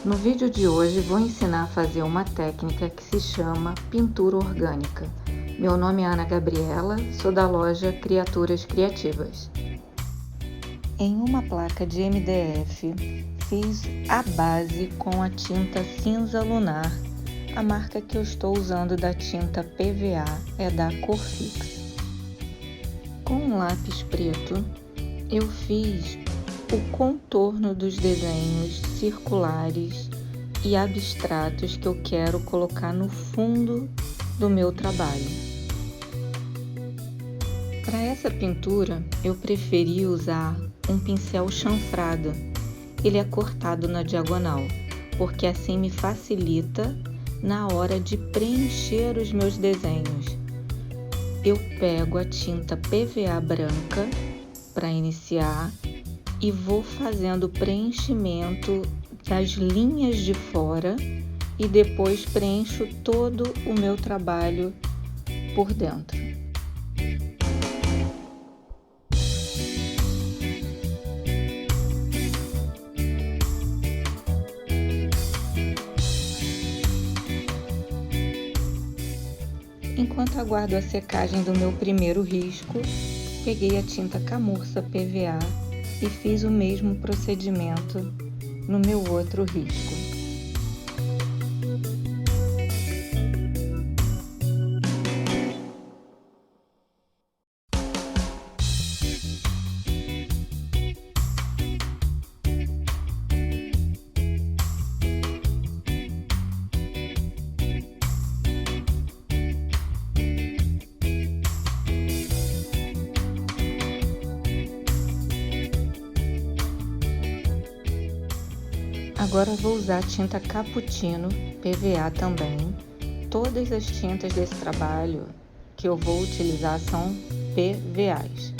No vídeo de hoje vou ensinar a fazer uma técnica que se chama pintura orgânica. Meu nome é Ana Gabriela, sou da loja Criaturas Criativas. Em uma placa de MDF, fiz a base com a tinta cinza lunar. A marca que eu estou usando da tinta PVA é da Corfix. Com um lápis preto, eu fiz o contorno dos desenhos circulares e abstratos que eu quero colocar no fundo do meu trabalho. Para essa pintura, eu preferi usar um pincel chanfrado. Ele é cortado na diagonal, porque assim me facilita na hora de preencher os meus desenhos. Eu pego a tinta PVA branca para iniciar e vou fazendo o preenchimento das linhas de fora e depois preencho todo o meu trabalho por dentro. Enquanto aguardo a secagem do meu primeiro risco, peguei a tinta Camurça PVA e fiz o mesmo procedimento no meu outro risco. Agora vou usar a tinta Cappuccino PVA também. Todas as tintas desse trabalho que eu vou utilizar são PVAs.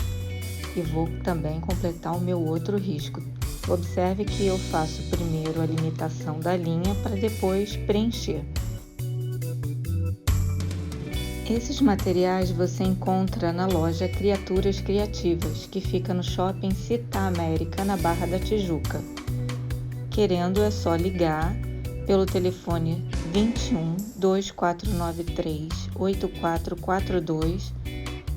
E vou também completar o meu outro risco. Observe que eu faço primeiro a limitação da linha para depois preencher. Esses materiais você encontra na loja Criaturas Criativas, que fica no Shopping Città América, na Barra da Tijuca. Querendo é só ligar pelo telefone 21 2493 8442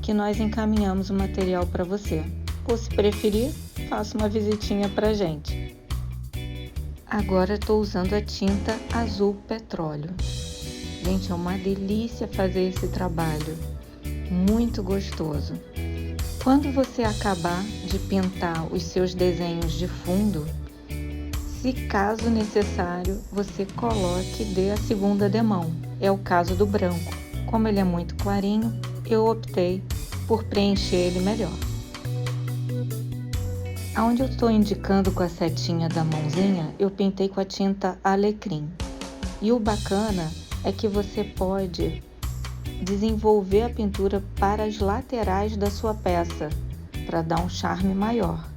que nós encaminhamos o material para você. Ou se preferir, faça uma visitinha pra gente. Agora estou usando a tinta azul petróleo. Gente, é uma delícia fazer esse trabalho, muito gostoso. Quando você acabar de pintar os seus desenhos de fundo, se caso necessário, você coloque e dê a segunda demão. É o caso do branco. Como ele é muito clarinho, eu optei por preencher ele melhor. Aonde eu estou indicando com a setinha da mãozinha, eu pintei com a tinta Alecrim. E o bacana é que você pode desenvolver a pintura para as laterais da sua peça, para dar um charme maior.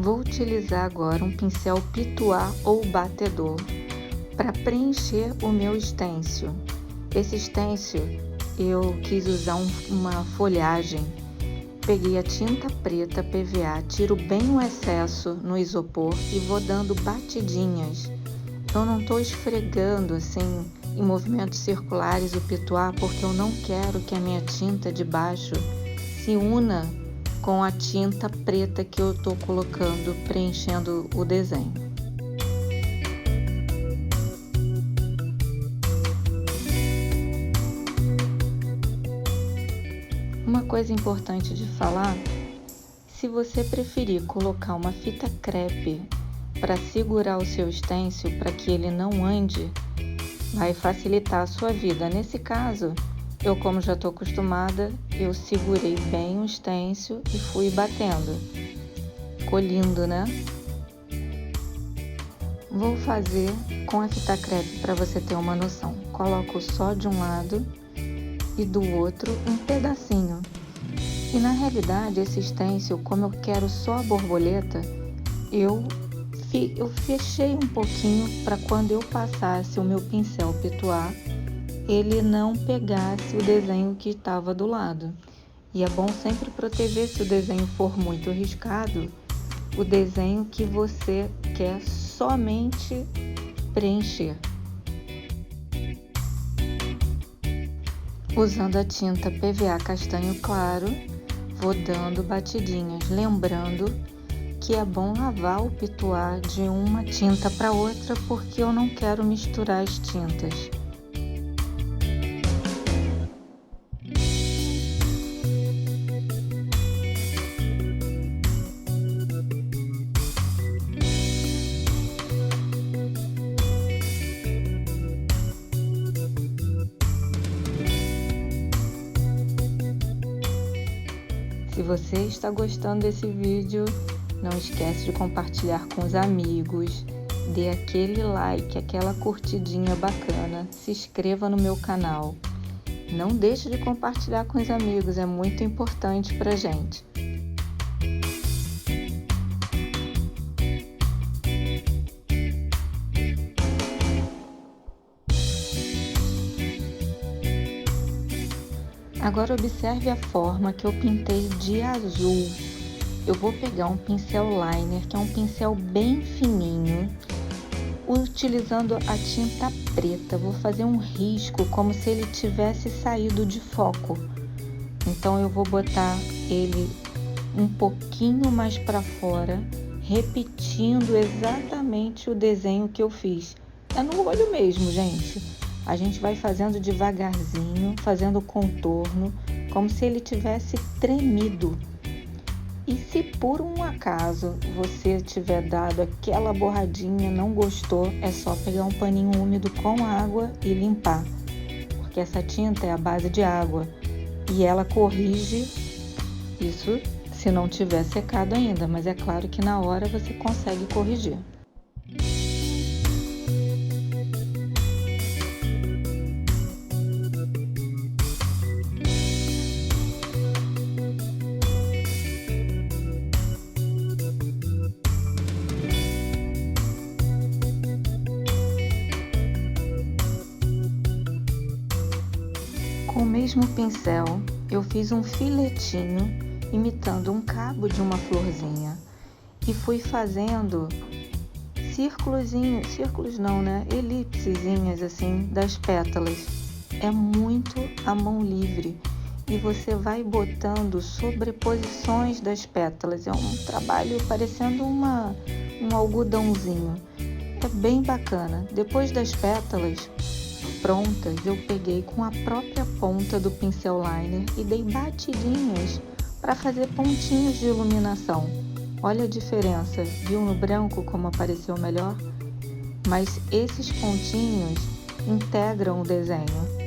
Vou utilizar agora um pincel pituá ou batedor para preencher o meu stencil. Esse stencil eu quis usar uma folhagem. Peguei a tinta preta PVA, tiro bem o excesso no isopor e vou dando batidinhas. Eu não estou esfregando assim em movimentos circulares o pituá porque eu não quero que a minha tinta de baixo se una com a tinta preta que eu estou colocando, preenchendo o desenho. Uma coisa importante de falar, se você preferir colocar uma fita crepe para segurar o seu stencil para que ele não ande, vai facilitar a sua vida. Nesse caso, eu, como já estou acostumada, eu segurei bem o stencil e fui batendo. Ficou lindo, né? Vou fazer com a fita crepe para você ter uma noção. Coloco só de um lado e do outro um pedacinho. E na realidade, esse stencil, como eu quero só a borboleta, eu fechei um pouquinho para quando eu passasse o meu pincel pituá, ele não pegasse o desenho que estava do lado. E é bom sempre proteger, se o desenho for muito riscado, o desenho que você quer somente preencher. Usando a tinta PVA castanho claro, vou dando batidinhas, lembrando que é bom lavar o pituá de uma tinta para outra, porque eu não quero misturar as tintas. Se você está gostando desse vídeo, não esquece de compartilhar com os amigos, dê aquele like, aquela curtidinha bacana, se inscreva no meu canal. Não deixe de compartilhar com os amigos, é muito importante pra gente. Agora observe a forma que eu pintei de azul. Eu vou pegar um pincel liner, que é um pincel bem fininho, utilizando a tinta preta. Vou fazer um risco como se ele tivesse saído de foco. Então eu vou botar ele um pouquinho mais para fora, repetindo exatamente o desenho que eu fiz. É no olho mesmo, gente. A gente vai fazendo devagarzinho, fazendo contorno, como se ele tivesse tremido. E se por um acaso você tiver dado aquela borradinha, não gostou, é só pegar um paninho úmido com água e limpar. Porque essa tinta é a base de água e ela corrige isso se não tiver secado ainda, mas é claro que na hora você consegue corrigir. Com o mesmo pincel, eu fiz um filetinho imitando um cabo de uma florzinha e fui fazendo círculos não, né? Elipsezinhas assim das pétalas. É muito à mão livre e você vai botando sobreposições das pétalas. É um trabalho parecendo um algodãozinho. É bem bacana. Depois das pétalas prontas, eu peguei com a própria ponta do pincel liner e dei batidinhas para fazer pontinhos de iluminação. Olha a diferença, viu no branco como apareceu melhor? Mas esses pontinhos integram o desenho.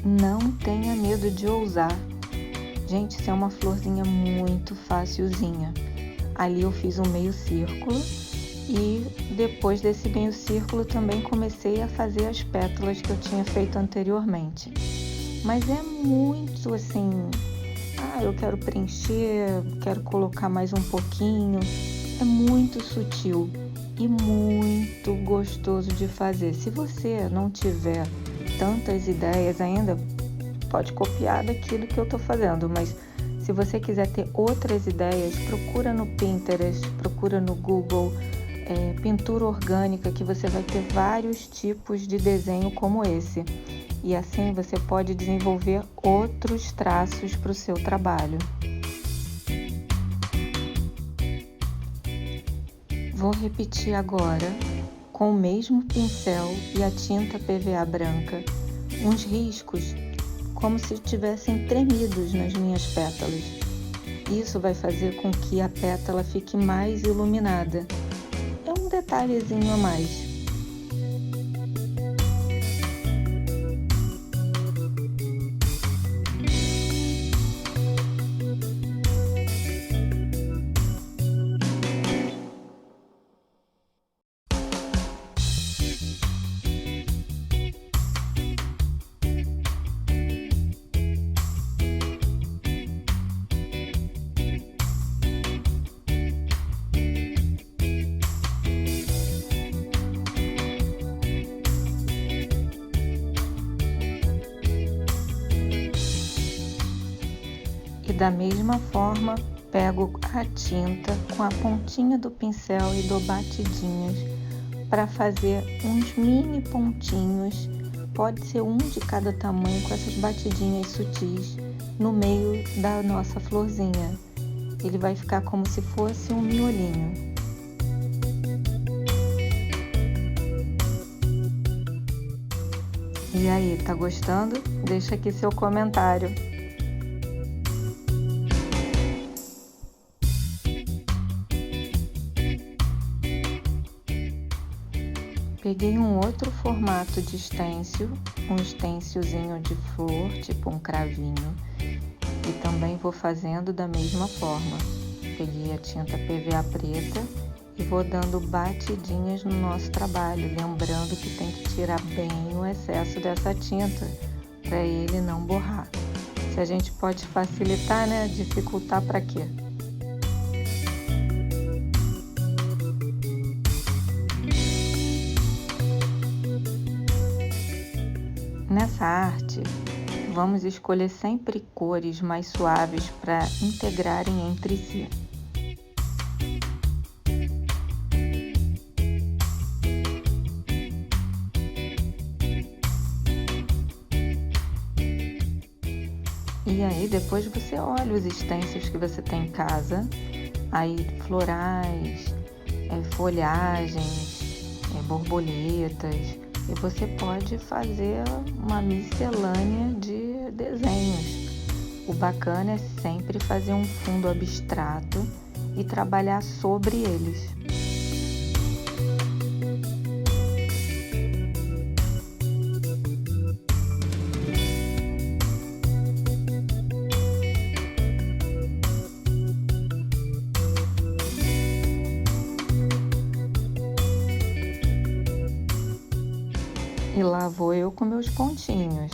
Não tenha medo de ousar. Gente, isso é uma florzinha muito facilzinha. Ali eu fiz um meio círculo e depois desse meio círculo também comecei a fazer as pétalas que eu tinha feito anteriormente. Mas é muito assim, eu quero preencher, quero colocar mais um pouquinho. É muito sutil e muito gostoso de fazer. Se você não tiver tantas ideias ainda, pode copiar daquilo que eu tô fazendo, mas se você quiser ter outras ideias, procura no Pinterest, procura no Google, pintura orgânica, que você vai ter vários tipos de desenho como esse. E assim você pode desenvolver outros traços para o seu trabalho. Vou repetir agora, com o mesmo pincel e a tinta PVA branca, uns riscos como se tivessem tremidos nas minhas pétalas. Isso vai fazer com que a pétala fique mais iluminada. É um detalhezinho a mais. Da mesma forma, pego a tinta com a pontinha do pincel e dou batidinhas para fazer uns mini pontinhos, pode ser um de cada tamanho, com essas batidinhas sutis no meio da nossa florzinha. Ele vai ficar como se fosse um miolinho. E aí, tá gostando? Deixa aqui seu comentário. Peguei um outro formato de stencil, um stencilzinho de flor, tipo um cravinho, e também vou fazendo da mesma forma. Peguei a tinta PVA preta e vou dando batidinhas no nosso trabalho, lembrando que tem que tirar bem o excesso dessa tinta para ele não borrar. Se a gente pode facilitar, né? Dificultar para quê? Nessa arte, vamos escolher sempre cores mais suaves para integrarem entre si. E aí depois você olha os stencils que você tem em casa, aí florais, folhagens, borboletas, e você pode fazer uma miscelânea de desenhos. O bacana é sempre fazer um fundo abstrato e trabalhar sobre eles. E lá vou eu com meus pontinhos.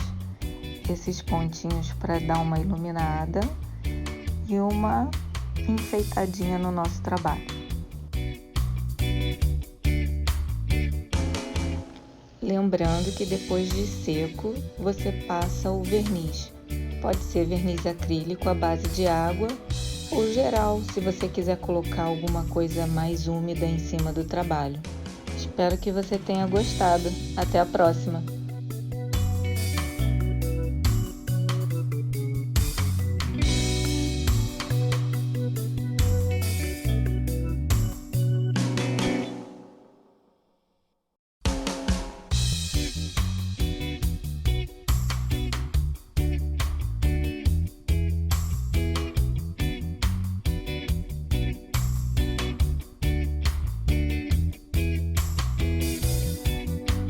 Esses pontinhos para dar uma iluminada e uma enfeitadinha no nosso trabalho. Lembrando que depois de seco, você passa o verniz. Pode ser verniz acrílico à base de água ou geral, se você quiser colocar alguma coisa mais úmida em cima do trabalho. Espero que você tenha gostado. Até a próxima!